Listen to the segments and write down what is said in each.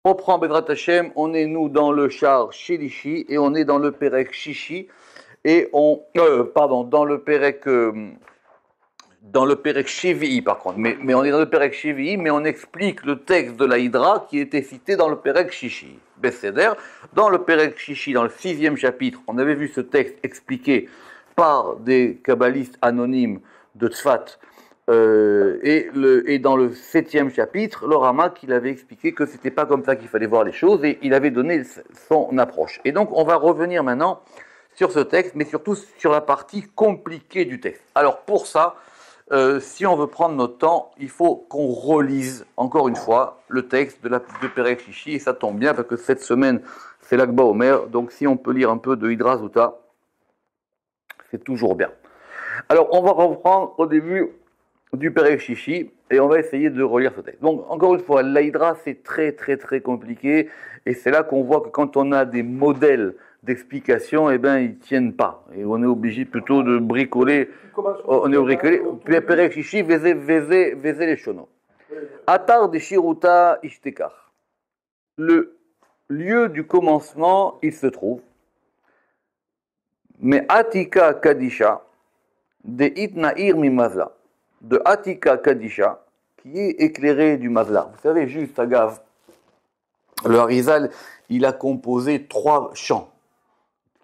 On prend Bedrat Hashem, on est nous dans le char Shelishi et on est dans le Perek Shishi et dans le Perek Shevi'i par contre, mais on est dans le Perek Shevi'i, mais on explique le texte de la Hydra qui était cité dans le Perek Shishi. Besséder, dans le Perek Shishi, dans le 6e chapitre, on avait vu ce texte expliqué par des kabbalistes anonymes de Tzfat, et dans le 7e chapitre, le Ramak, il avait expliqué que c'était pas comme ça qu'il fallait voir les choses, et il avait donné son approche. Et donc, on va revenir maintenant sur ce texte, mais surtout sur la partie compliquée du texte. Alors, pour ça, si on veut prendre notre temps, il faut qu'on relise, encore une fois, le texte de Perek Shishi, et ça tombe bien, parce que cette semaine, c'est l'Akba Omer, donc si on peut lire un peu de Hydra Zuta, c'est toujours bien. Alors, on va reprendre au début du Perek Shishi, et on va essayer de relire ce texte. Donc, encore une fois, l'Hydra, c'est très, très, très compliqué, et c'est là qu'on voit que quand on a des modèles d'explication, eh ben, ils tiennent pas. Et on est obligé plutôt de bricoler. On est bricolé. Perek Shishi, veze les shono. Atar de Shiruta Ishtekar. Le lieu du commencement, il se trouve. Mais Atika Kadisha, de Itnair mi Mazla. De Atika Kadisha, qui est éclairé du Mazla. Vous savez, juste à Gav, le Harizal, il a composé 3 chants.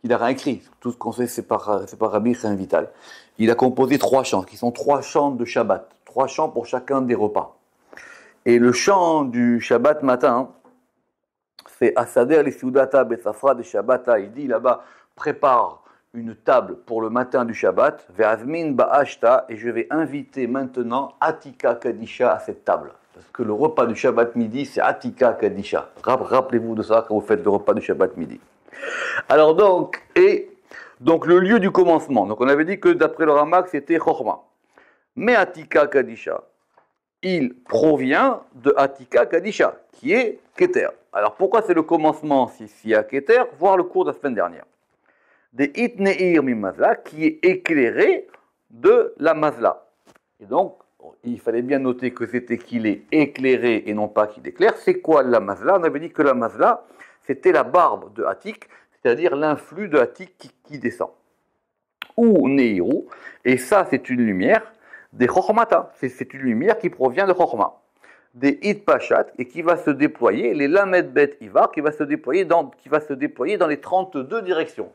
Il n'a rien écrit. Tout ce qu'on sait, c'est par Rabbi Chaim Vital. Il a composé 3 chants, qui sont 3 chants de Shabbat. 3 chants pour chacun des repas. Et le chant du Shabbat matin, c'est Asader les Soudata Betsafra de Shabbata. Il dit là-bas, prépare une table pour le matin du Shabbat, Ve'azmin Ba'ashta, et je vais inviter maintenant Atika Kadisha à cette table. Parce que le repas du Shabbat midi, c'est Atika Kadisha. Rappelez-vous de ça quand vous faites le repas du Shabbat midi. Alors donc le lieu du commencement. Donc on avait dit que d'après le Ramak, c'était Chochma. Mais Atika Kadisha, il provient de Atika Kadisha, qui est Keter. Alors pourquoi c'est le commencement s'il y a Keter? Voir le cours de la semaine dernière. Des Itneir mi Mazla, qui est éclairé de la Mazla. Et donc, il fallait bien noter que c'était qu'il est éclairé et non pas qu'il éclaire. C'est quoi la Mazla? On avait dit que la Mazla, c'était la barbe de Atik, c'est-à-dire l'influx de Atik qui descend. Ou Neiru, et ça c'est une lumière des Chochmata, c'est une lumière qui provient de Chochma. Des Itpachat, et qui va se déployer, les Lamed Bet Ivar, qui va se déployer dans les 32 directions.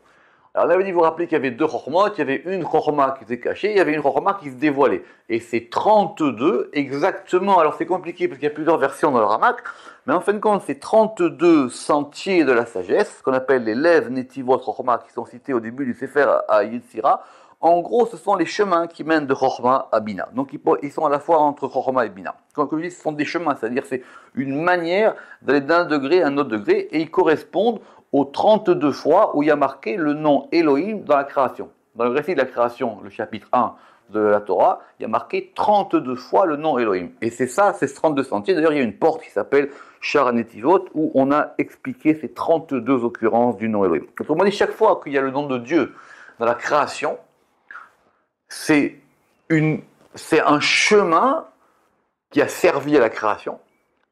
Alors on avait dit, vous vous rappelez qu'il y avait 2 Chochmot, il y avait une Chochma qui était cachée, il y avait une Chochma qui se dévoilait. Et c'est 32 exactement, alors c'est compliqué parce qu'il y a plusieurs versions dans le Ramak, mais en fin de compte, c'est 32 sentiers de la sagesse, ce qu'on appelle les Lev Netivot Chochma, qui sont cités au début du Sefer à Yitzhira. En gros, ce sont les chemins qui mènent de Chochma à Bina. Donc ils sont à la fois entre Chochma et Bina. Comme je dis, ce sont des chemins, c'est-à-dire c'est une manière d'aller d'un degré à un autre degré, et ils correspondent aux 32 fois où il y a marqué le nom Elohim dans la création. Dans le récit de la création, le chapitre 1 de la Torah, il y a marqué 32 fois le nom Elohim. Et c'est ça, c'est ce 32 sentiers. D'ailleurs, il y a une porte qui s'appelle Shar Netivot, où on a expliqué ces 32 occurrences du nom Elohim. Autrement dit, chaque fois qu'il y a le nom de Dieu dans la création, c'est un chemin qui a servi à la création.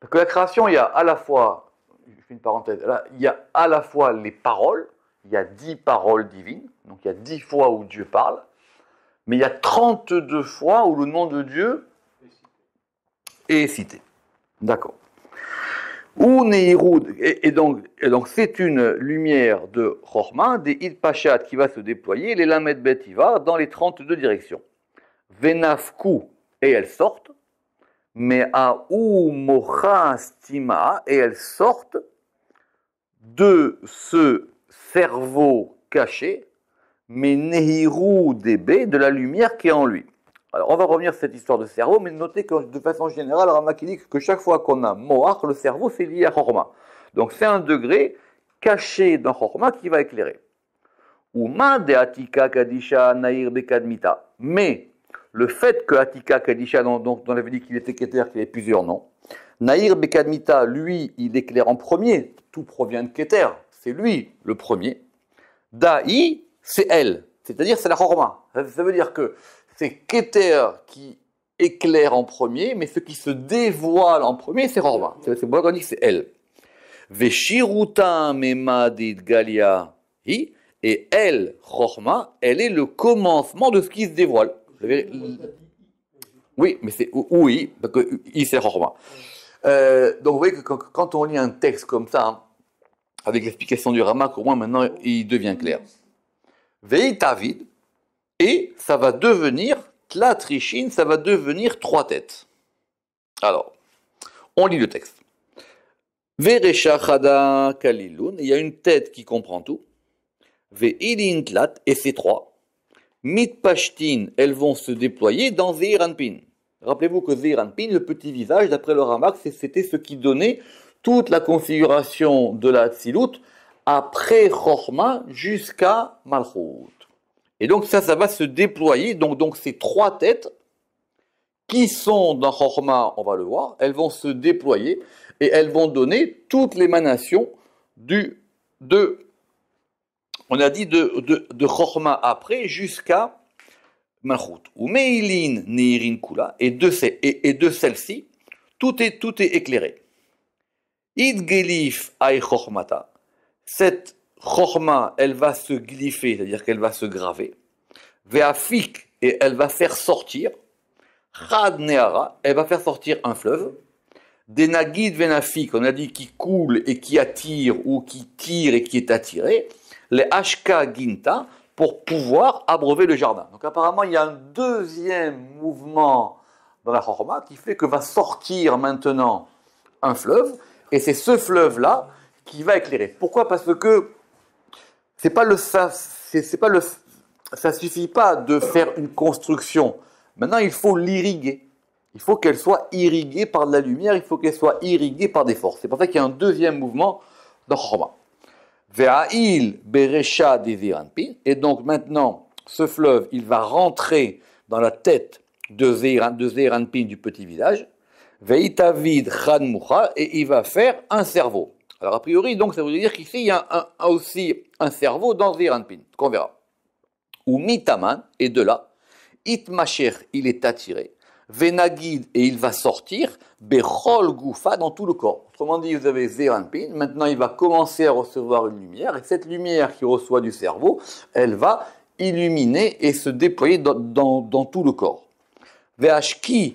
Parce que la création, il y a à la fois, je fais une parenthèse, là, il y a à la fois les paroles, il y a 10 paroles divines, donc il y a 10 fois où Dieu parle, mais il y a 32 fois où le nom de Dieu est cité. D'accord. Et donc c'est une lumière de Chochma, des Idpachat qui va se déployer, les Lamed Betivar dans les 32 directions. Venafku, et elles sortent, mais à Mocha Stima, et elles sortent de ce cerveau caché, mais Nehiru Debe, de la lumière qui est en lui. Alors, on va revenir sur cette histoire de cerveau, mais notez que de façon générale, Ramak dit que chaque fois qu'on a Moach, le cerveau, c'est lié à Chorma. Donc, c'est un degré caché dans Chorma qui va éclairer. Uma de Atika Kadisha Nair Bekadmita. Mais, le fait que Atika Kadisha, dont on avait dit qu'il était Keter, qu'il avait plusieurs noms, Nair Bekadmita, lui, il éclaire en premier. Tout provient de Keter. C'est lui le premier. Da'i, c'est elle. C'est-à-dire, c'est la Chorma. Ça veut dire que c'est Keter qui éclaire en premier, mais ce qui se dévoile en premier, c'est Chorma. C'est pour ça qu'on dit que c'est elle. Veshiruta memadit galia hi. Et elle, Chochma, elle est le commencement de ce qui se dévoile. Oui, mais c'est oui, parce que I c'est Chochma. Donc vous voyez que quand on lit un texte comme ça, hein, avec l'explication du Ramak, au moins maintenant il devient clair. Veitavid, et ça va devenir Tlatrishin, ça va devenir 3 têtes. Alors, on lit le texte. Veresha Chada Kalilun, il y a une tête qui comprend tout. Ve'ilin Tlat, et ces 3. Mitpashtin, elles vont se déployer dans Zeir Anpin. Rappelez-vous que Zeir Anpin, le petit visage, d'après le Ramak, c'était ce qui donnait toute la configuration de la Tzilut après Chochma jusqu'à Malchut. Et donc ça va se déployer, donc ces 3 têtes qui sont dans Chochma, on va le voir, elles vont se déployer et elles vont donner toute l'émanation on a dit de Chochma après jusqu'à Malchut. Ou Meilin Neirin Kula, et de celle-ci, tout est éclairé. Id Gelif Ay Chochmata, cette Chochma, elle va se glypher, c'est-à-dire qu'elle va se graver. Ve'afik, et elle va faire sortir. Chad Neara, elle va faire sortir un fleuve. Denagid Venafik, on a dit qui coule et qui attire, ou qui tire et qui est attiré. Les Ashka Ginta, pour pouvoir abreuver le jardin. Donc apparemment, il y a un deuxième mouvement dans la Chochma qui fait que va sortir maintenant un fleuve, et c'est ce fleuve-là qui va éclairer. Pourquoi? Parce que ça suffit pas de faire une construction. Maintenant, il faut l'irriguer. Il faut qu'elle soit irriguée par de la lumière, il faut qu'elle soit irriguée par des forces. C'est pour ça qu'il y a un deuxième mouvement dans Chochma. Ve'a'il beresha des Zeir Anpin. Et donc maintenant, ce fleuve, il va rentrer dans la tête de Zeir Anpin du petit village. Ve'itavid chan mucha, et il va faire un cerveau. Alors a priori, donc ça veut dire qu'ici, il y a aussi un cerveau dans Zeir Anpin, qu'on verra. Ou mitaman, et de là, itmacher, il est attiré. Venagid, et il va sortir, Bechol Goufa, dans tout le corps. Autrement dit, vous avez Zeir Anpin, maintenant il va commencer à recevoir une lumière, et cette lumière qui reçoit du cerveau, elle va illuminer et se déployer dans tout le corps. Ve'ashke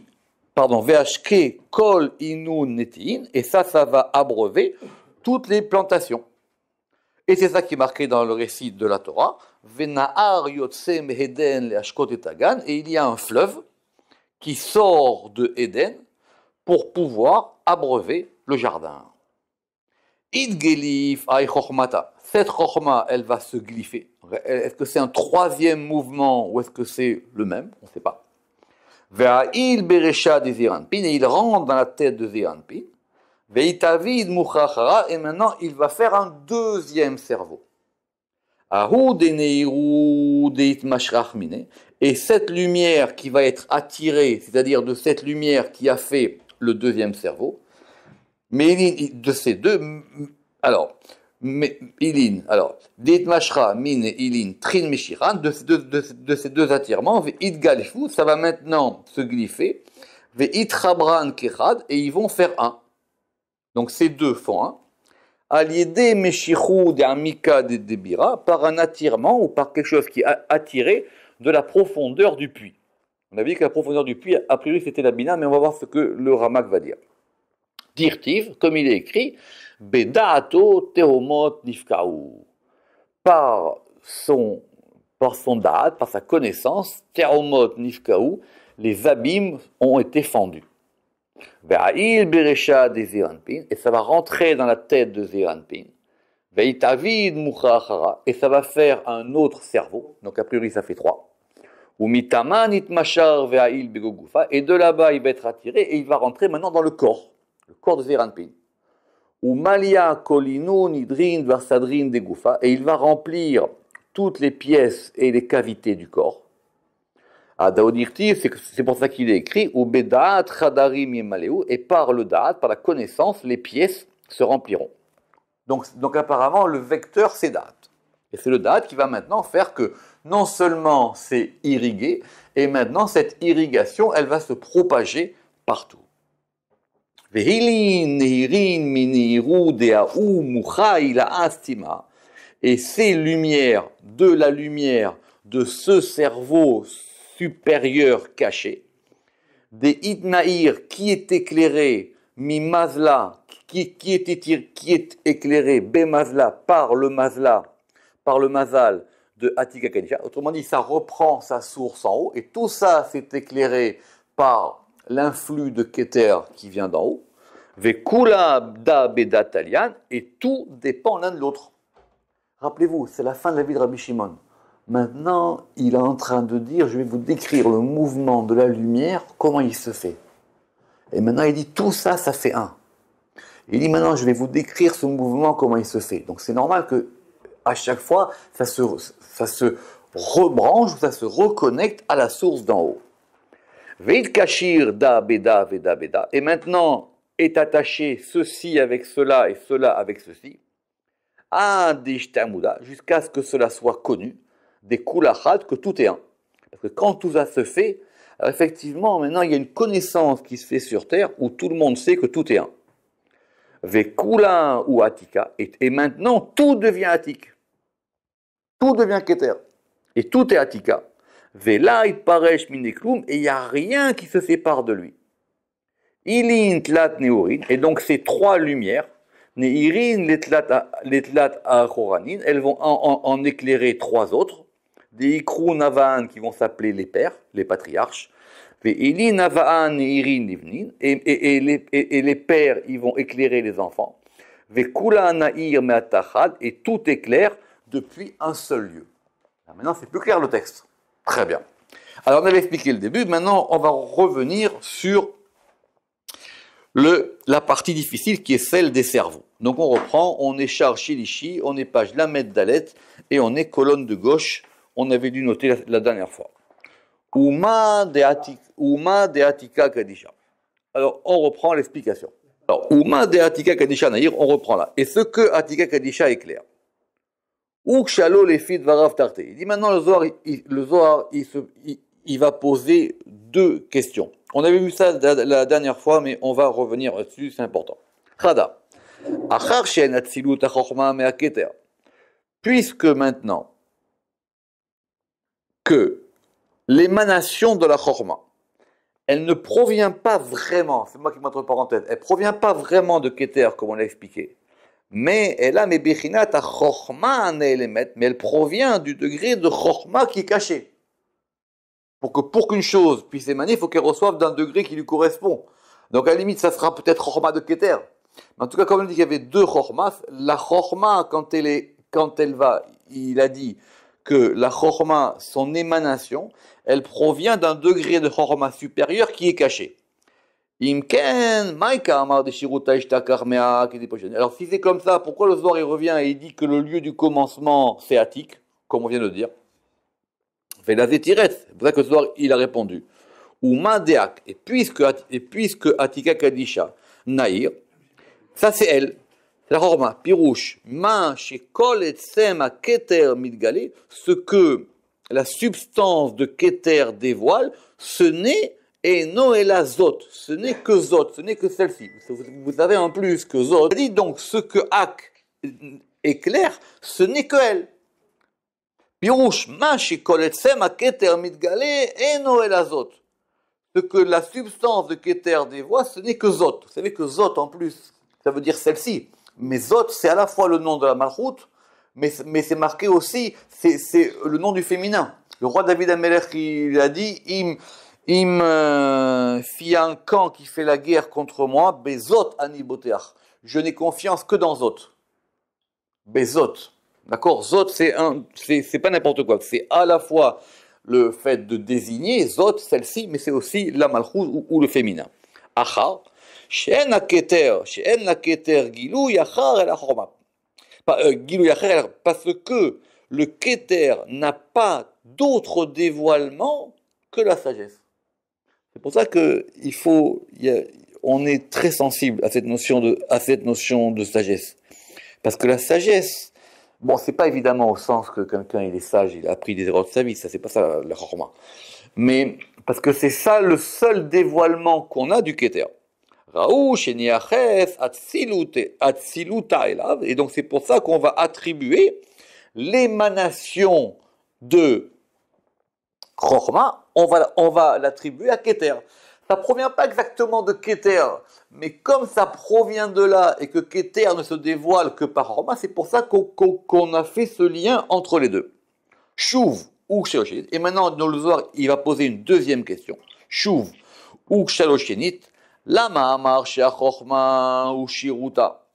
Kol Inu Netin, et ça va abreuver toutes les plantations. Et c'est ça qui est marqué dans le récit de la Torah. Venahar Yotse Meheden Leashkot et Tagan, et il y a un fleuve qui sort de Éden pour pouvoir abreuver le jardin. Idgelif ay chochmata. Cette chochma, elle va se glypher. Est-ce que c'est un troisième mouvement ou est-ce que c'est le même? On ne sait pas. Ve'a'il beresha des Zeir Anpin, et il rentre dans la tête de Zeir Anpin. Ve'itavid muchachara, et maintenant il va faire un deuxième cerveau. Ahu deneiru deitmashrach mine. Et cette lumière qui va être attirée, c'est-à-dire de cette lumière qui a fait le deuxième cerveau, mais de ces deux, alors, Deitmashra, Min et Ilin, Trin Meshiran, de ces deux attirements, Idgalfu, ça va maintenant se glypher, Itrabran Kechad, et ils vont faire un. Donc ces deux font un. Aliede Meshichu de Amika de Debira, par un attirement ou par quelque chose qui a attiré de la profondeur du puits. On a vu que la profondeur du puits, a priori, c'était la Bina, mais on va voir ce que le Ramak va dire. Dirtiv, comme il est écrit, Bedaato Tehomot Nifkaou. Par son da'at, par sa connaissance, Tehomot Nifkaou, les abîmes ont été fendus. Ve'a'il Beresha des Zeir Anpin, et ça va rentrer dans la tête de Zeir Anpin. Ve'itavid Muchachara, et ça va faire un autre cerveau, donc a priori ça fait 3. Ou mitaman itmashar ve'a'il begogufa, et de là-bas il va être attiré et il va rentrer maintenant dans le corps de Zeir Anpin. Ou malia kolinu nidrin varsadrin de gufa, et il va remplir toutes les pièces et les cavités du corps. À Daodirti, c'est pour ça qu'il est écrit ou bedaat chadarim yemaleu, et par le da'at, par la connaissance, les pièces se rempliront. Donc apparemment le vecteur c'est da'at. Et c'est le da'at qui va maintenant faire que non seulement c'est irrigué, et maintenant cette irrigation, elle va se propager partout. Vehilin, Nehirin, Miniru, Deaou, Muchai, la Astima. Et ces lumières, de la lumière de ce cerveau supérieur caché, des Itnaïr qui est éclairé, Mimazla, qui est éclairé, Bemazla, par le Mazal de Atika Kadisha. Autrement dit, ça reprend sa source en haut, et tout ça s'est éclairé par l'influx de Keter qui vient d'en haut. Vekula da bedatalian, et tout dépend l'un de l'autre. Rappelez-vous, c'est la fin de la vie de Rabbi Shimon. Maintenant, il est en train de dire, je vais vous décrire le mouvement de la lumière, comment il se fait. Et maintenant, il dit, tout ça, ça fait un. Il dit, maintenant, je vais vous décrire ce mouvement, comment il se fait. Donc, c'est normal que à chaque fois, ça se rebranche, ça se reconnecte à la source d'en haut. Veit kashir da beda veda beda. Et maintenant, est attaché ceci avec cela et cela avec ceci. À dishtamuda, jusqu'à ce que cela soit connu. Des kulachad, que tout est un. Parce que quand tout ça se fait, alors effectivement, maintenant, il y a une connaissance qui se fait sur Terre où tout le monde sait que tout est un. Vekula ou atika, et maintenant, tout devient atik. Tout devient keter. Et tout est atika. Vela itparesh mineklum, et il n'y a rien qui se sépare de lui. Ilin tlat neurin, et donc ces trois lumières, neirin letlat achoranin, elles vont en éclairer trois autres. Des ikrou navan qui vont s'appeler les pères, les patriarches. Et les pères, ils vont éclairer les enfants. Et tout est clair depuis un seul lieu. Alors maintenant, c'est plus clair le texte. Très bien. Alors, on avait expliqué le début. Maintenant, on va revenir sur la partie difficile qui est celle des cerveaux. Donc, on reprend. On est char Shilishi, on est page Lamed Dalet et on est colonne de gauche. On avait dû noter la dernière fois. Uma de Atika Kadisha. Alors, on reprend l'explication. Alors, Uma de Atika Kadisha Naïr, on reprend là. Et ce que Atika Kadisha éclaire. Ou Kshalo les filles de Varav Tarte. Il dit maintenant, le Zohar, il va poser deux questions. On avait vu ça la dernière fois, mais on va revenir là-dessus, c'est important. Chada. Achar Shen Atzilut HaChochma Me'aketer. Puisque maintenant, que l'émanation de la chorma, elle ne provient pas vraiment, c'est moi qui mets entre parenthèses, elle ne provient pas vraiment de Keter, comme on l'a expliqué, mais elle a mebechinat à chorma ne'elemet, mais elle provient du degré de chorma qui est caché. Pour qu'une chose puisse émaner, il faut qu'elle reçoive d'un degré qui lui correspond. Donc à la limite, ça sera peut-être chorma de Keter. Mais en tout cas, comme on dit qu'il y avait deux chormas, la chorma, quand elle va, il a dit, que la chorma, son émanation, elle provient d'un degré de chorma supérieur qui est caché. Alors si c'est comme ça, pourquoi le Zohar il revient et il dit que le lieu du commencement c'est Atik, comme on vient de dire? C'est pour ça que le Zohar il a répondu. Et puisque Atika Kadisha Naïr, ça c'est elle. La Chorma, Pirouche, Ma, Shekol et Tsem, Keter, Midgalé, ce que la substance de Keter dévoile, ce n'est Eno et la Zot, ce n'est que Zot, ce n'est que celle-ci. Vous avez en plus que Zot. Il dit donc, ce que Ak éclaire, ce n'est que elle. Pirouche, Ma, Shekol et Tsem, Keter, Midgalé, Eno et la Zot. Ce que la substance de Keter dévoile, ce n'est que Zot. Vous savez que Zot en plus, ça veut dire celle-ci. Mais Zot, c'est à la fois le nom de la Malchut, mais c'est marqué aussi, c'est le nom du féminin. Le roi David Amelech, il a dit, s'il y a un camp qui fait la guerre contre moi, Bezot Aniboteach. Je n'ai confiance que dans Zot. Bezot. D'accord? Zot, c'est pas n'importe quoi. C'est à la fois le fait de désigner Zot, celle-ci, mais c'est aussi la Malchut ou le féminin. Achar. She'en haketer gilou yachar el achorma. Parce que le keter n'a pas d'autre dévoilement que la sagesse. C'est pour ça que on est très sensible à cette notion de sagesse. Parce que la sagesse, bon, c'est pas évidemment au sens que quelqu'un il est sage, il a appris des erreurs de sa vie, ça c'est pas ça la chorma. Mais parce que c'est ça le seul dévoilement qu'on a du keter. Raou, Sheniaches, Atsiluta Elav. Et donc c'est pour ça qu'on va attribuer l'émanation de Chorma, on va l'attribuer à Keter. Ça ne provient pas exactement de Keter, mais comme ça provient de là et que Keter ne se dévoile que par Chorma, c'est pour ça qu'on a fait ce lien entre les deux. Shuv ou Shaloshenit. Et maintenant, dans le Zohar, il va poser une deuxième question. Shuv ou Shaloshenit. Lama amar Chorma ou Shiruta.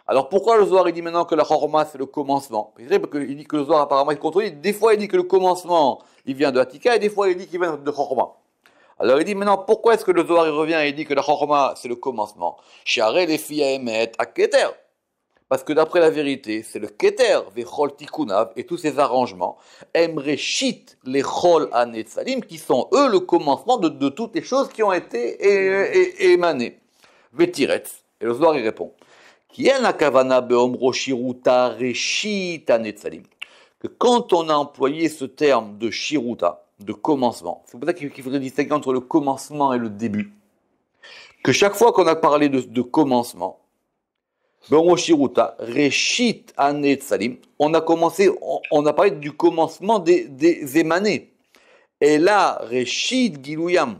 Alors pourquoi le Zohar il dit maintenant que la Chorma c'est le commencement? Parce qu'il dit que le Zohar apparemment il contredit. Des fois il dit que le commencement il vient de Atika et des fois il dit qu'il vient de Chorma. Alors il dit maintenant pourquoi est-ce que le Zohar il revient et il dit que la Chorma c'est le commencement? Share les filles à émettre à Keter. Parce que d'après la vérité, c'est le Keter, Vechol Tikunav, et tous ces arrangements, Emreshit, les Chol Anetzalim, qui sont eux le commencement de toutes les choses qui ont été émanées. Vetiretz, et le Zohar il répond, Qui est la Kavana Beomro Shiruta Reshit Anetzalim, que quand on a employé ce terme de Shiruta, de commencement, c'est pour ça qu'il faudrait distinguer entre le commencement et le début, que chaque fois qu'on a parlé de commencement, Shiruta, Reshit Anetzalim, on a parlé du commencement des émanés. Et là, Reshit Giluyam.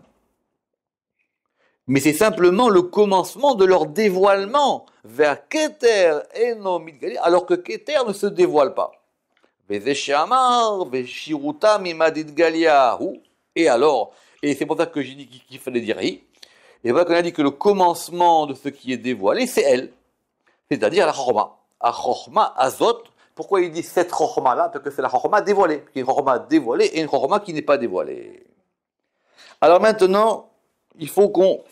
Mais c'est simplement le commencement de leur dévoilement vers Keter et Nomidgali, alors que Keter ne se dévoile pas. Et alors, et c'est pour ça que j'ai dit qu'il fallait dire hi, et voilà qu'on a dit que le commencement de ce qui est dévoilé, c'est elle. C'est-à-dire la Chorma. La Chorma Azot. Pourquoi il dit cette Chorma-là? Parce que c'est la Chorma dévoilée. Il y a une Chorma dévoilée et une Chorma qui n'est pas dévoilée. Alors maintenant, il faut qu'on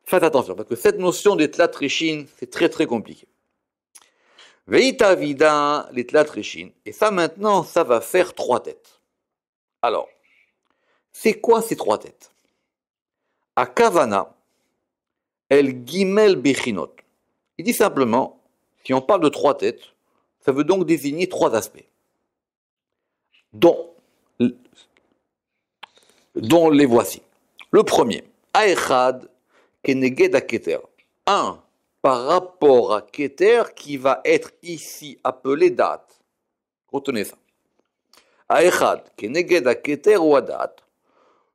fasse attention, parce que cette notion des Tlat Reshin, c'est très très compliqué. Veita Vida, les Tlat Reshin. Et ça maintenant, ça va faire 3 têtes. Alors, c'est quoi ces 3 têtes? A Kavana, El Gimel Bechinot. Il dit simplement, si on parle de 3 têtes, ça veut donc désigner 3 aspects, dont les voici. Le premier, Aechad Keneged Keter. 1 par rapport à Keter qui va être ici appelé date. Retenez ça. Aechad Keneged Keter ou date.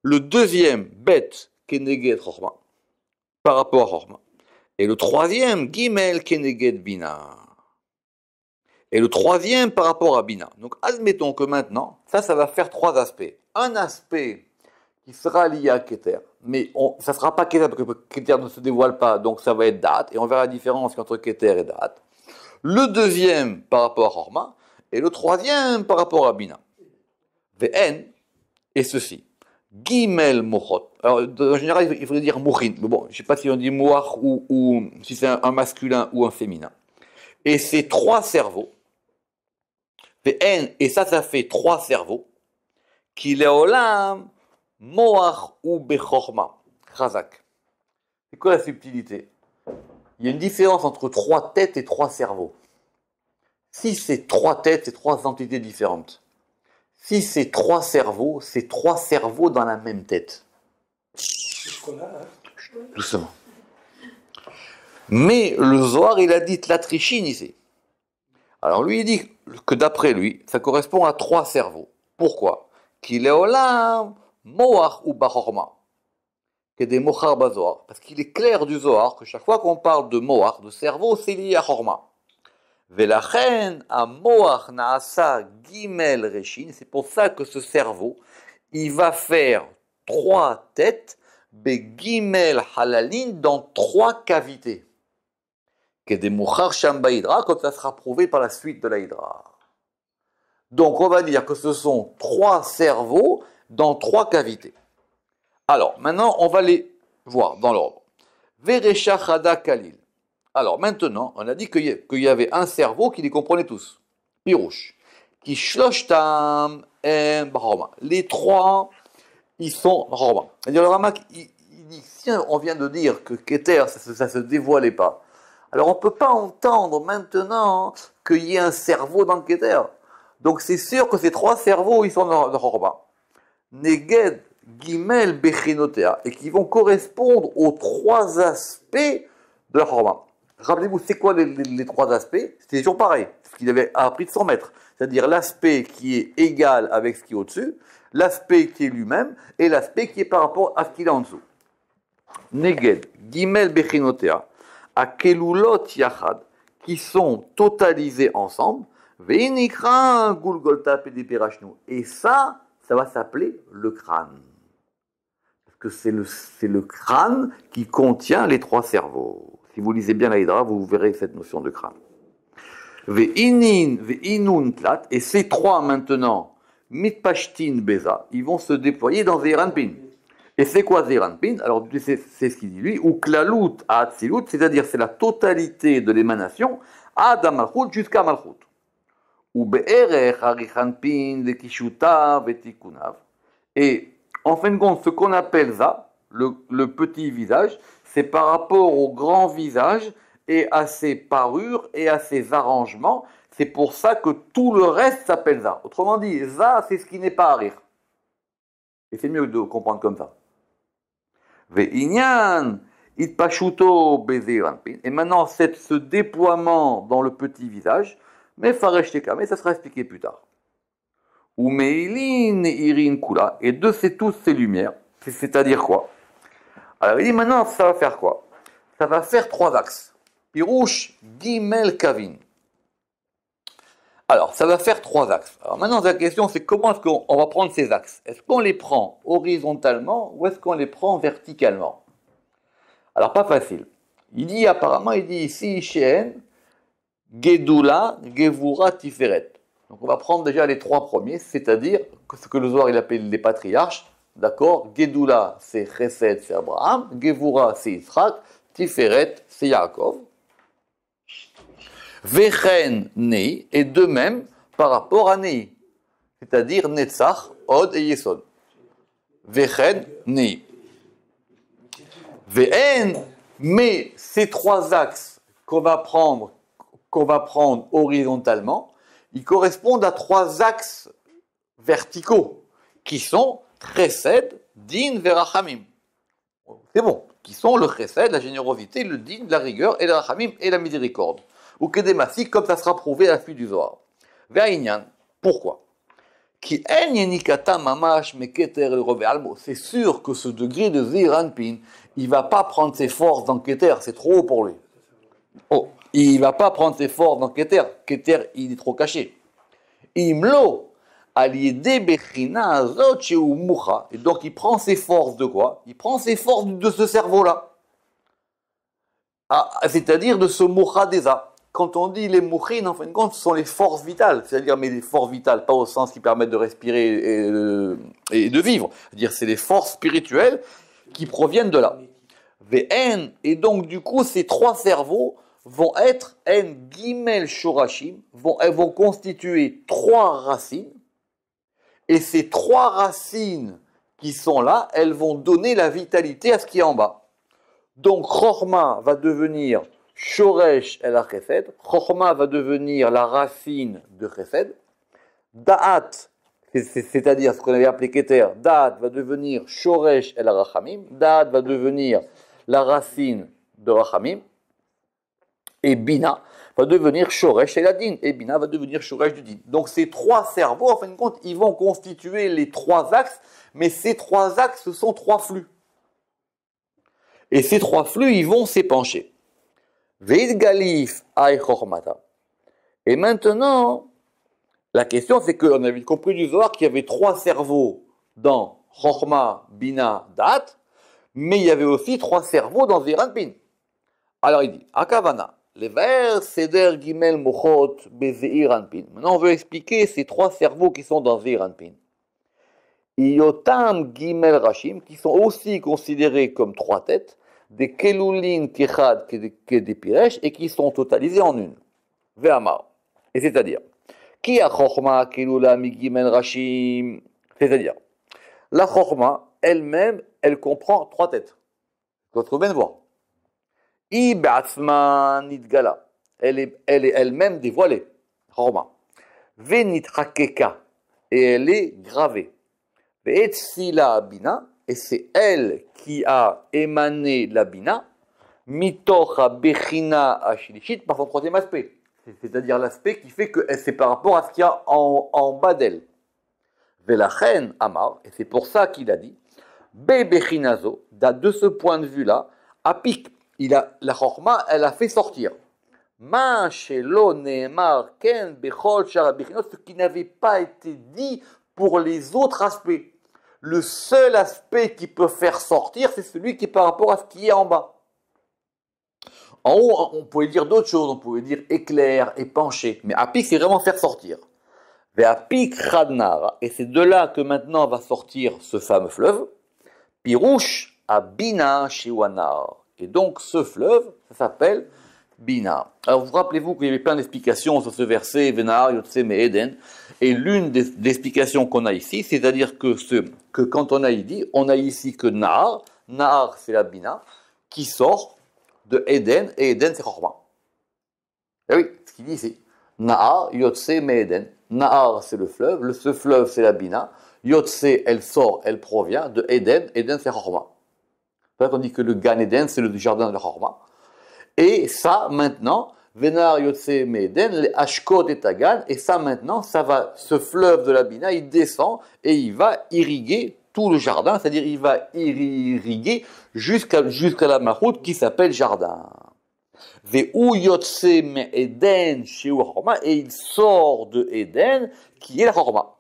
Le deuxième, Bet Keneged Chorma, par rapport à Chorma. Et le troisième, Gimel Keneged Bina. Et le troisième par rapport à Bina. Donc admettons que maintenant, ça va faire 3 aspects. Un aspect qui sera lié à Keter, mais ça ne sera pas Keter parce que Keter ne se dévoile pas, donc ça va être date, et on verra la différence entre Keter et date. Le deuxième par rapport à Chorma, et le troisième par rapport à Bina. Vn, et ceci. Gimel Mochot. Alors, en général, il faudrait dire Mouchin. Mais bon, je ne sais pas si on dit Mouach ou si c'est un masculin ou un féminin. Et c'est 3 cerveaux. Et ça fait 3 cerveaux. Qui leolam Moach ou Bechorma. Chazak. C'est quoi la subtilité? Il y a une différence entre 3 têtes et 3 cerveaux. Si c'est 3 têtes, c'est 3 entités différentes. Si c'est 3 cerveaux, c'est 3 cerveaux dans la même tête. C'est ce qu'on a, hein? Doucement. Mais le Zohar, il a dit Tlat Reshin ici. Alors lui, il dit que d'après lui, ça correspond à 3 cerveaux. Pourquoi? Qu'il est olam, moach ou bachorma. Qu'il est des mochar bazohar. Parce qu'il est clair du Zohar que chaque fois qu'on parle de moach, de cerveau, c'est lié à chorma. Velachen amoach naasa gimel reshin. C'est pour ça que ce cerveau, il va faire 3 têtes, begimel halalin, dans 3 cavités. Que des mouchar shamba hydra, comme ça sera prouvé par la suite de la hydra. Donc on va dire que ce sont 3 cerveaux dans 3 cavités. Alors maintenant on va les voir dans l'ordre. Veresha chada kalil. Alors maintenant, on a dit qu'il y avait un cerveau qui les comprenait tous. Pirouche. Qui shloshtam en bahoma. Les 3, ils sont bahoma. C'est-à-dire le Ramak, il dit, si on vient de dire que Keter, ça ne se dévoilait pas, alors on ne peut pas entendre maintenant qu'il y ait un cerveau dans le Keter. Donc c'est sûr que ces 3 cerveaux, ils sont dans le Bahoma. Neged Gimel Bechinotea, et qui vont correspondre aux trois aspects de la Chorma. Rappelez-vous, c'est quoi les trois aspects? C'était toujours pareil, ce qu'il avait appris de son maître. C'est-à-dire l'aspect qui est égal avec ce qui est au-dessus, l'aspect qui est lui-même, et l'aspect qui est par rapport à ce qu'il a en dessous. Neged, Gimel Bechinotea, Akelulot Yachad, qui sont totalisés ensemble, Veinikra Gulgolta Pedipirachnu. Et ça va s'appeler le crâne. Parce que c'est le crâne qui contient les trois cerveaux. Si vous lisez bien la Hydra, vous verrez cette notion de crâne. Ve'inun tlat, et ces trois maintenant, mitpashtin beza, ils vont se déployer dans Zeranpin. Et c'est quoi Zeranpin? Alors c'est ce qu'il dit lui, ou klalut à atzilut, c'est-à-dire c'est la totalité de l'émanation, ad malchut jusqu'à malchut. Ou be'erech harichanpin lekishuta vetikunav. Et en fin de compte, ce qu'on appelle ça, le petit visage, c'est par rapport au grand visage et à ses parures et à ses arrangements. C'est pour ça que tout le reste s'appelle ça. Autrement dit, ça, c'est ce qui n'est pas à rire. Et c'est mieux de comprendre comme ça. Ve'inyan itpashuto bezeranpin. Et maintenant, ce déploiement dans le petit visage, mais faresh tekam, ça sera expliqué plus tard. Ou meilin irin kula. Et de tous ces lumières, c'est-à-dire quoi? Alors il dit maintenant, ça va faire quoi? Ça va faire trois axes. Pirouche, Gimel, Kavin. Alors, ça va faire trois axes. Alors maintenant, la question, c'est comment est-ce qu'on va prendre ces axes? Est-ce qu'on les prend horizontalement ou est-ce qu'on les prend verticalement? Alors, pas facile. Il dit ici, Sheen, Gedula, Gevura, Tiferet. Donc, on va prendre déjà les trois premiers, c'est-à-dire ce que le Zohar il appelle les patriarches. D'accord? Gedula, c'est Chesed, c'est Abraham. Gevura, c'est Yitzhak. Tiferet, c'est Yaakov. Vechen Nei, et de même par rapport à Nei, c'est-à-dire Netzach, Od et Yesod. Vechen Nei. Ve'en, mais ces trois axes qu'on va prendre horizontalement, ils correspondent à trois axes verticaux qui sont Chesed, Din, Verachamim. C'est bon, qui sont le Chesed, la générosité, le Din, la rigueur, et le Rachamim et la miséricorde. Ou Kedemasi, comme ça sera prouvé à la suite du Zohar. Ve'ainyan, pourquoi? Ki en yenikata mamash meketer le rove almo. C'est sûr que ce degré de Zeranpin, il va pas prendre ses forces dans Keter, c'est trop haut pour lui. Oh, il va pas prendre ses forces dans Keter. Keter, il est trop caché. Imlo, aliede bechina azot sheu mucha. Et donc il prend ses forces de quoi? Il prend ses forces de ce cerveau-là. Ah, c'est-à-dire de ce mucha desa. Quand on dit les mouchines, en fin de compte, ce sont les forces vitales. C'est-à-dire, mais les forces vitales, pas au sens qui permettent de respirer et de vivre. C'est-à-dire, c'est les forces spirituelles qui proviennent de là. V'en, et donc, du coup, ces trois cerveaux vont être en gimel shorashim, elles vont constituer trois racines. Et ces trois racines qui sont là, elles vont donner la vitalité à ce qui est en bas. Donc, Chorma va devenir Shoresh el Chesed, Chochma va devenir la racine de Chesed, Da'at, c'est-à-dire ce qu'on avait appelé Keter, Da'at va devenir Shoresh el Rachamim, Da'at va devenir la racine de Rachamim, et Bina va devenir Shoresh el Adin, et Bina va devenir Shoresh du Din. Donc ces trois cerveaux, en fin de compte, ils vont constituer les trois axes, mais ces trois axes, ce sont trois flux. Et ces trois flux, ils vont s'épancher. Veidgalif ay chormata. Et maintenant, la question c'est qu'on avait compris du Zohar qu'il y avait trois cerveaux dans Chorma, Bina, Dat, mais il y avait aussi trois cerveaux dans Zeranpin. Alors il dit, Akavana, les vers Seder Gimel Mochot Bezeiranpin. Maintenant on veut expliquer ces trois cerveaux qui sont dans Zeranpin. Iotam Gimel Rashim, qui sont aussi considérés comme trois têtes, des kelulin kichad des piresh et qui sont totalisés en une. Ve'amar. Et c'est-à-dire, qui a chorma kelula migimel rashim, c'est-à-dire, la chorma elle-même, elle comprend trois têtes. Vous pouvez voir. I ba'atzma nidgala. Elle est elle-même dévoilée. Chorma. Venitrakeka. Et elle est gravée. Ve'etzila bina, et c'est elle qui a émané la bina, mitoch ha-bechina ha-shilishit, par son troisième aspect. C'est-à-dire l'aspect qui fait que c'est par rapport à ce qu'il y a en bas d'elle. Ve'lachen amar, et c'est pour ça qu'il a dit, be-bechinazo, de ce point de vue-là, apik, la chorma, elle a fait sortir. Ma shelo ne'emar ken bechol shara bechinot, ce qui n'avait pas été dit pour les autres aspects. Le seul aspect qui peut faire sortir, c'est celui qui est par rapport à ce qui est en bas. En haut, on pouvait dire d'autres choses, on pouvait dire éclair, épancher, mais apik, c'est vraiment faire sortir. Ve'apik chadnara, et c'est de là que maintenant va sortir ce fameux fleuve, pirouche abina shiwanar. Et donc ce fleuve, ça s'appelle Bina. Alors vous rappelez-vous qu'il y avait plein d'explications sur ce verset, Venar, Yotse, Eden, et l'une des explications qu'on a ici, c'est-à-dire que quand on a ici que Nahar c'est la Bina, qui sort de Eden, et Eden c'est Chorma. Et oui, ce qu'il dit ici, Nahar, Yotse, Eden. Nahar c'est le fleuve, ce fleuve c'est la Bina, Yotse elle sort, elle provient de Eden, Eden c'est Chorma. C'est pour ça qu'on dit que le Gan Eden c'est le jardin de la Chorma. Et ça, maintenant, Venar Yotse Meden, les Ashkod et Tagan, et ça, maintenant, ce fleuve de la Bina, il descend et il va irriguer tout le jardin, c'est-à-dire il va irriguer jusqu'à la Mahout qui s'appelle jardin. Ve'u Yotse Meden Sheu Horma, et il sort de Eden qui est la Horma.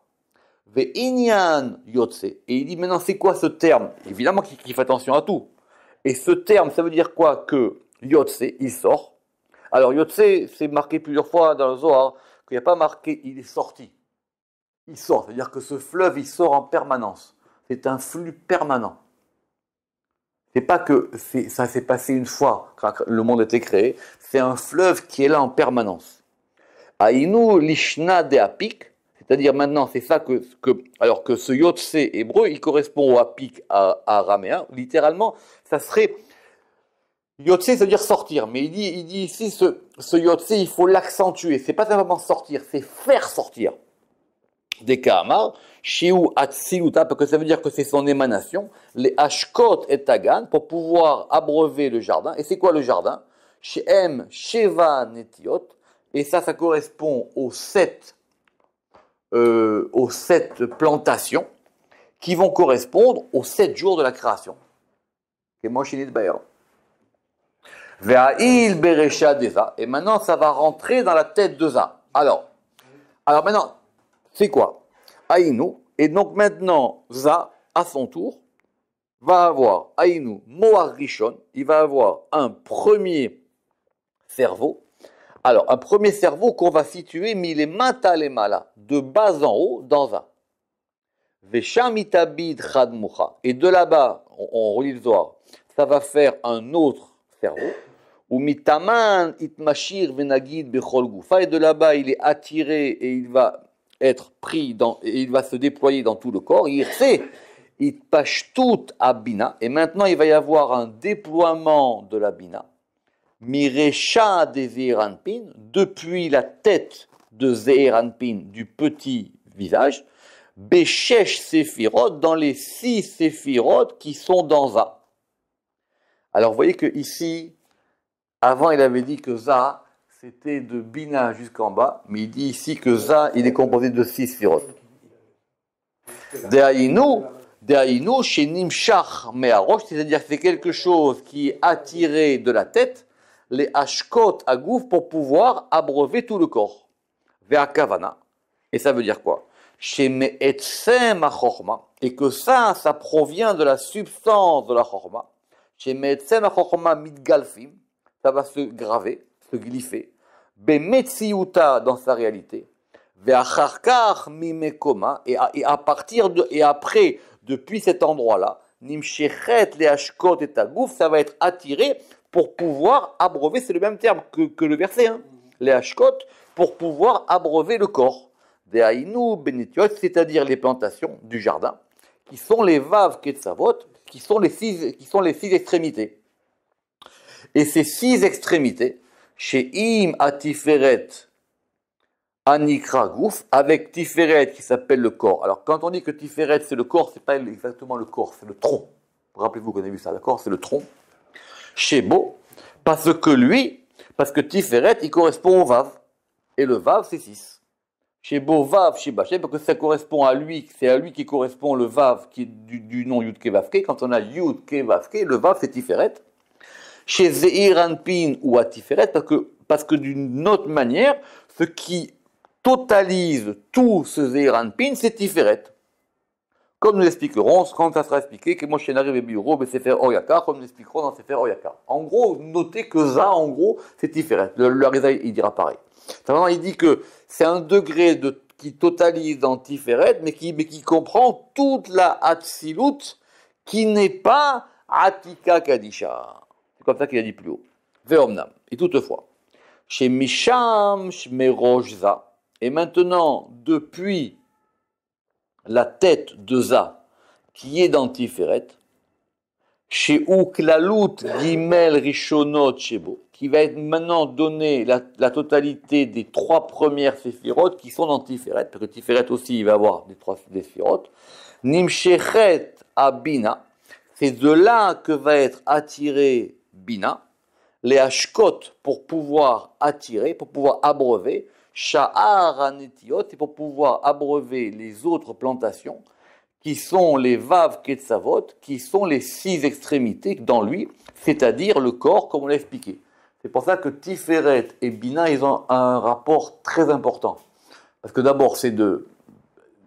Ve'inyan Yotse, et il dit maintenant, c'est quoi ce terme? Évidemment qu'il fait attention à tout. Et ce terme, ça veut dire quoi? Que Yotse, il sort. Alors Yotse, c'est marqué plusieurs fois dans le Zohar, qu'il n'y a pas marqué il est sorti. Il sort, c'est-à-dire que ce fleuve, il sort en permanence. C'est un flux permanent. C'est pas que ça s'est passé une fois quand le monde a été créé, c'est un fleuve qui est là en permanence. Aïnou lishna de apik, c'est-à-dire maintenant, c'est ça alors que ce Yotse hébreu, il correspond au apik araméen, littéralement, ça serait Yotse, ça veut dire sortir, mais il dit ici, ce Yotse, il faut l'accentuer. C'est pas simplement sortir, c'est faire sortir. Des Kahamar, Shiu Atsiluta, parce que ça veut dire que c'est son émanation, les Ashkot et Tagan, pour pouvoir abreuver le jardin. Et c'est quoi le jardin? Shem Sheva Netiot, et ça correspond aux sept plantations qui vont correspondre aux 7 jours de la création. Et maintenant, ça va rentrer dans la tête de Za. Alors maintenant, c'est quoi? Aïnou. Et donc maintenant, Za, à son tour, va avoir Aïnou, Moar Rishon. Il va avoir un premier cerveau. Alors, un premier cerveau qu'on va situer, mais il est matalemala, de bas en haut, dans Za. Veshamitabid Chadmucha. Et de là-bas, on relit le Zohar, ça va faire un autre cerveau. Ou mitaman itmashir venagid bechol gufa, et de là-bas il est attiré et il va être pris et il va se déployer dans tout le corps. Il sait itpashtut abina, et maintenant il va y avoir un déploiement de la bina. Mirecha des Zeranpin, depuis la tête de Zeranpin, du petit visage, Beshesh Séphirot, dans les 6 Séphirot qui sont dans Za. Alors vous voyez que ici, avant il avait dit que Za, c'était de Bina jusqu'en bas, mais il dit ici que Za, il est composé de 6 Séphirot. Dehaïnou, chez Nimshach Meharosh, c'est-à-dire que c'est quelque chose qui est attiré de la tête, les Ashkot à Gouf pour pouvoir abreuver tout le corps. Ve'akavana. Et ça veut dire quoi? Chez Me'etzem HaChorma, et que ça provient de la substance de la Chorma. Chez Me'etzem HaChorma Midgalfim, ça va se graver, se glypher. Be'metziuta dans sa réalité. Ve'acharkar Mimekoma, et après, depuis cet endroit-là, Nimshechet le Ashkot et Tagouf, ça va être attiré pour pouvoir abreuver, c'est le même terme que le verset, hein, les Ashkot, pour pouvoir abreuver le corps. Des Haïnou Benetiot, c'est-à-dire les plantations du jardin, qui sont les Vav Ketzavot, qui sont les 6 extrémités. Et ces 6 extrémités, chez Im Atiferet Anikra Gouf, avec Tiferet qui s'appelle le corps. Alors quand on dit que Tiferet c'est le corps, c'est pas exactement le corps, c'est le tronc. Rappelez-vous qu'on a vu ça, d'accord? C'est le tronc. Shebo, parce que Tiferet il correspond au Vav. Et le Vav c'est 6. Shebo Vav, Sheba, parce que ça correspond à lui, c'est à lui qui correspond le Vav qui est du nom Yud Kevavke. Quand on a Yud Kevavke, le Vav c'est Tiferet. Chez Zeir Anpin ou à Tiferet, parce que d'une autre manière, ce qui totalise tout ce Zeir Anpin, c'est Tiferet. Comme nous l'expliquerons, quand ça sera expliqué, que moi je n'arrive bureau, c'est faire Oyakar, comme nous l'expliquerons dans Sefer Oyakar. En gros, notez que ça, en gros, c'est Tiferet. Le Arizal, il dira pareil. Vraiment, il dit que c'est un degré qui totalise dans Tiferet, mais qui comprend toute la Hatzilut, qui n'est pas Atika Kadisha. C'est comme ça qu'il a dit plus haut. Ve'omnam. Et toutefois, chez Misham Shmerojza, et maintenant, depuis la tête de Za, qui est dans Tiferet, chez Uklalut Gimel Rishonot Shebo, qui va être maintenant donné la totalité des 3 premières séphirotes qui sont dans Tiferet, parce que Tiferet aussi, il va avoir des séphirotes. Nimshechet Abina, c'est de là que va être attiré Bina, les Ashkot pour pouvoir attirer, pour pouvoir abreuver, Sha'ar Anetiot, c'est pour pouvoir abreuver les autres plantations, qui sont les Vav Ketzavot, qui sont les 6 extrémités dans lui, c'est-à-dire le corps, comme on l'a expliqué. C'est pour ça que Tiferet et Bina, ils ont un rapport très important. Parce que d'abord,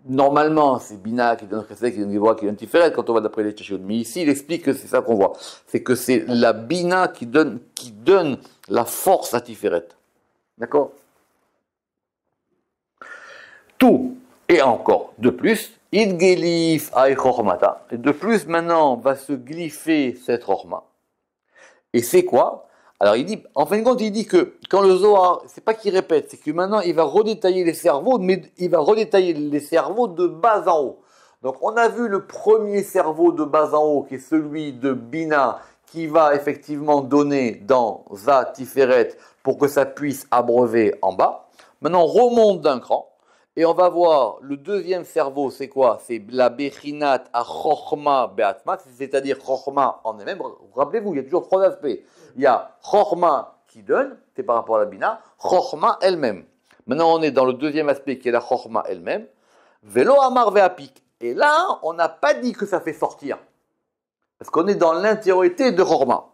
normalement, c'est Bina qui donne Chesed, qui donne Gevura, qui donne Tiferet, quand on va d'après les Tchéchiot. Mais ici, il explique que c'est ça qu'on voit. C'est que c'est la Bina qui donne la force à Tiferet. D'accord? Tout, et encore, de plus, Idgelif ay chormata, et de plus maintenant va se glypher cette chorma. Et c'est quoi? Alors il dit, en fin de compte, il dit que quand le Zohar, c'est pas qu'il répète, c'est que maintenant il va redétailler les cerveaux, mais il va redétailler les cerveaux de bas en haut. Donc on a vu le premier cerveau de bas en haut, qui est celui de Bina, qui va effectivement donner dans Za Tiferet pour que ça puisse abreuver en bas. Maintenant on remonte d'un cran. Et on va voir, le deuxième cerveau, c'est quoi? C'est la Bechinat à Chochma Beatma, c'est-à-dire Chochma en elle-même. Rappelez-vous, il y a toujours 3 aspects. Il y a Chochma qui donne, c'est par rapport à la Bina, Chochma elle-même. Maintenant, on est dans le deuxième aspect qui est la Chochma elle-même. Velo Amar Veapik. Et là, on n'a pas dit que ça fait sortir. Parce qu'on est dans l'intériorité de Chochma.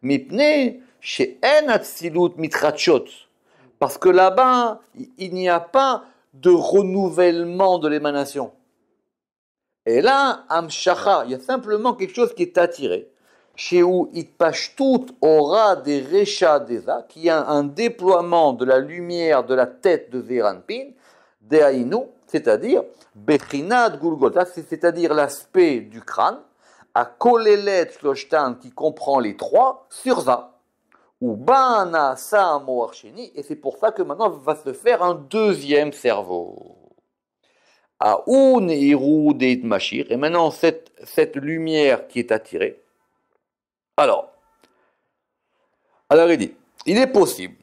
Mipne, chez En Atzilut Mitrachot. Parce que là-bas, il n'y a pas de renouvellement de l'émanation. Et là, Amshacha, il y a simplement quelque chose qui est attiré. Chez où Itpashtut aura des Recha Deza, qui a un déploiement de la lumière de la tête de Zeranpin, Deainu, c'est-à-dire Bechinat Gulgota, c'est-à-dire l'aspect du crâne, à Kolelet Shloshtan, qui comprend les 3, sur Za. Ou Bana Sa Moarcheni, et c'est pour ça que maintenant va se faire un deuxième cerveau. Aoun Iru Deit Mashir, et maintenant cette lumière qui est attirée. Alors il dit, il est possible,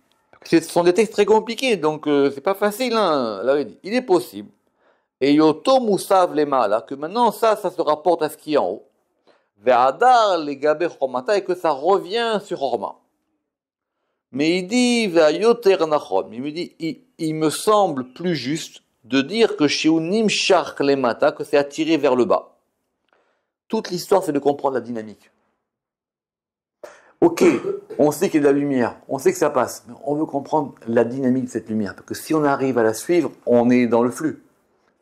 ce sont des textes très compliqués, donc c'est pas facile, hein. Alors il dit, il est possible, et Yoto Moussav Lema, là, que maintenant ça se rapporte à ce qui est en haut, Ve'adar les Gabe Chormata, et que ça revient sur Chorma. Mais il dit, il me dit, il me semble plus juste de dire que chez Unim Shark Lemata, que c'est attiré vers le bas. Toute l'histoire, c'est de comprendre la dynamique. Ok, on sait qu'il y a de la lumière, on sait que ça passe, mais on veut comprendre la dynamique de cette lumière, parce que si on arrive à la suivre, on est dans le flux.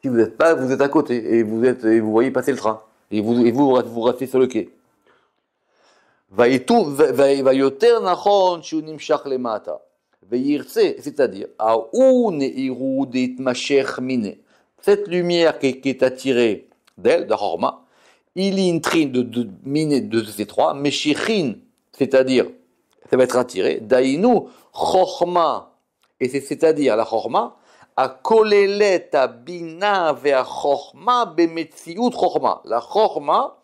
Si vous n'êtes pas, vous êtes à côté, et vous voyez passer le train, et vous restez sur le quai. Vayoter nachon shunim shach lemata. Vayirtse, c'est-à-dire, cette lumière qui est attirée d'elle, de Horma, il y a une trine de ces 3, Meshichin, c'est-à-dire, ça va être attiré, Dainu, Chorma, et c'est-à-dire la Chorma, a kolelet a bina ve'a Chorma bemetziut Chorma. La Chorma,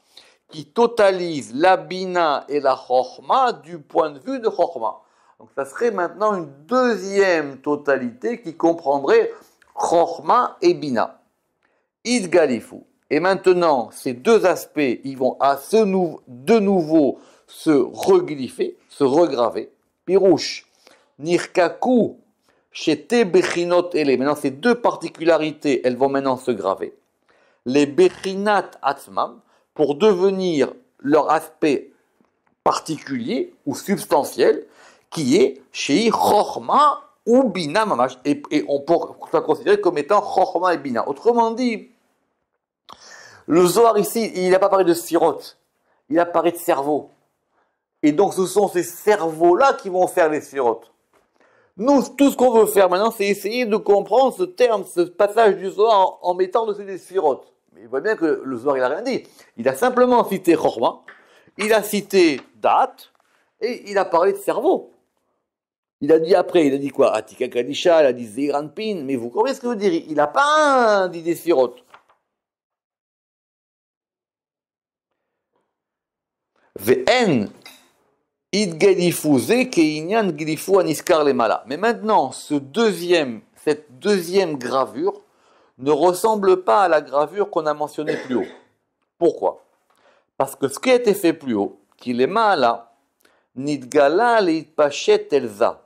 qui totalise la Bina et la Chochma du point de vue de Chochma. Donc ça serait maintenant une deuxième totalité qui comprendrait Chorma et Bina. Id Galifu. Et maintenant, ces deux aspects, ils vont de nouveau se reglypher, se regraver. Pirouche, Nirkaku, Shete Bechinot Ele. Maintenant, ces deux particularités, elles vont maintenant se graver. Les Bechinat Atzmam, pour devenir leur aspect particulier ou substantiel, qui est chez Chorma ou Bina Mamash. Et on peut la considérer comme étant Chorma et Bina. Autrement dit, le Zohar ici, il n'a pas parlé de sirote, il a parlé de cerveau. Et donc ce sont ces cerveaux-là qui vont faire les sirotes. Nous, tout ce qu'on veut faire maintenant, c'est essayer de comprendre ce terme, ce passage du Zohar en mettant dessus des sirotes. Mais il voit bien que le Zohar, il n'a rien dit. Il a simplement cité Chorma, il a cité Date, et il a parlé de cerveau. Il a dit après, il a dit quoi? Atika Kadisha, il a dit Zeiranpin, mais vous comprenez ce que je veux dire? Il n'a pas dit des sirotes. Ve'en idgalifu ze keinyan galifu aniskar lemala. Mais maintenant, cette deuxième gravure ne ressemble pas à la gravure qu'on a mentionnée plus haut. Pourquoi? Parce que ce qui a été fait plus haut, qu'il est mala, nidgala leitpachet elza.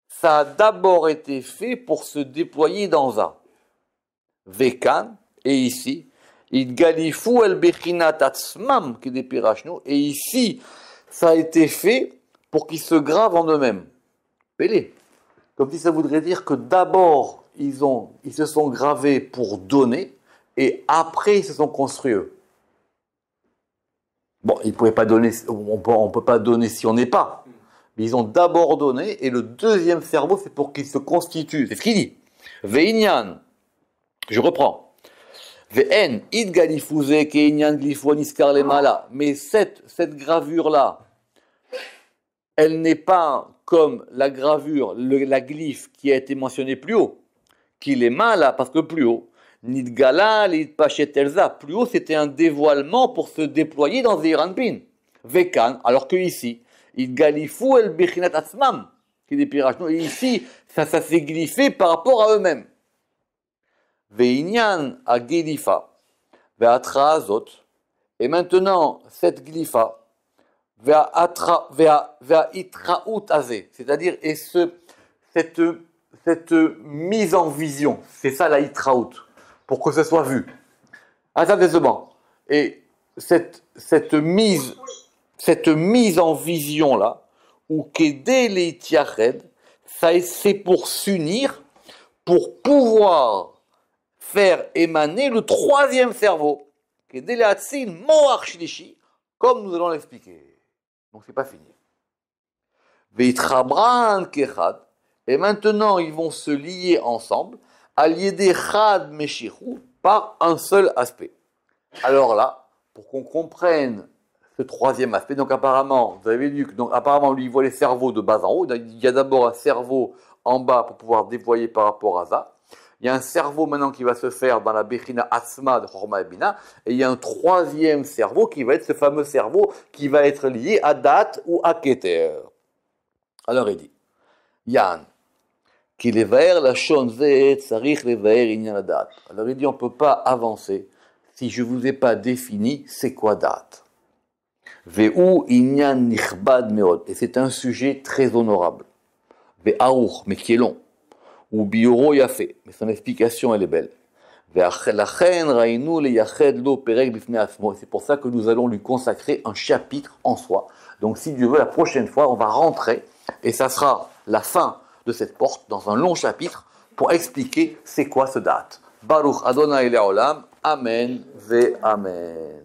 Ça a d'abord été fait pour se déployer dans za. Vekan, et ici, idgalifu el bechinat atzmam qui dépirachnu, et ici, ça a été fait pour qu'ils se gravent en eux-mêmes. Pélé. Comme si ça voudrait dire que d'abord, ils se sont gravés pour donner, et après, ils se sont construits eux. Bon, ils ne pouvaient pas donner, on peut pas donner si on n'est pas. Mais ils ont d'abord donné, et le deuxième cerveau, c'est pour qu'il se constitue. C'est ce qu'il dit. Ve'inyan. Je reprends. Ve'en, id galifuze, ke'inyan glifu aniskar lemala. Mais cette gravure-là, elle n'est pas comme la gravure, la glyphe qui a été mentionnée plus haut. Qu'il est mal, parce que plus haut, nidgala, l'idpachet elza. Plus haut, c'était un dévoilement pour se déployer dans Zeiranpin. Vekan, alors que ici, idgalifu el bechinat atzmam, qui est des pirages. Et ici, ça s'est glyphé par rapport à eux-mêmes. Ve'inyan a gelifa, ve'atraazot. Et maintenant, cette glypha, ve'aitraout azé, c'est-à-dire, cette mise en vision, c'est ça la itraout, pour que ce soit vu. Attendez-moi. Et cette mise en vision là, ou kedé les tiached, ça c'est pour s'unir, pour pouvoir faire émaner le troisième cerveau, kedé les hatsin moach shlishi, comme nous allons l'expliquer. Donc c'est pas fini. Veitrabran kechad. Et maintenant, ils vont se lier ensemble, alliés des chad meshichou, par un seul aspect. Alors là, pour qu'on comprenne ce troisième aspect, donc apparemment, vous avez vu que donc apparemment lui il voit les cerveaux de bas en haut. Il y a d'abord un cerveau en bas pour pouvoir déployer par rapport à ça. Il y a un cerveau maintenant qui va se faire dans la Bechina Atzma de Chorma et Bina, et il y a un troisième cerveau qui va être ce fameux cerveau qui va être lié à Dat ou à Keter. Alors il dit, Yann. Qui levaer la shonze tsarich levaer inyan adat. Alors il dit on ne peut pas avancer si je ne vous ai pas défini c'est quoi date. Ve'u inyan nichbad meod. Et c'est un sujet très honorable. Ve'aour, mais qui est long. Ou bioro yafé, mais son explication elle est belle. Ve'achen rainu leyached lo perek bifnei atzmo. C'est pour ça que nous allons lui consacrer un chapitre en soi. Donc si Dieu veut, la prochaine fois on va rentrer et ça sera la fin de cette porte dans un long chapitre pour expliquer c'est quoi ce date. Baruch Adonai Le'olam, Amen ve Amen.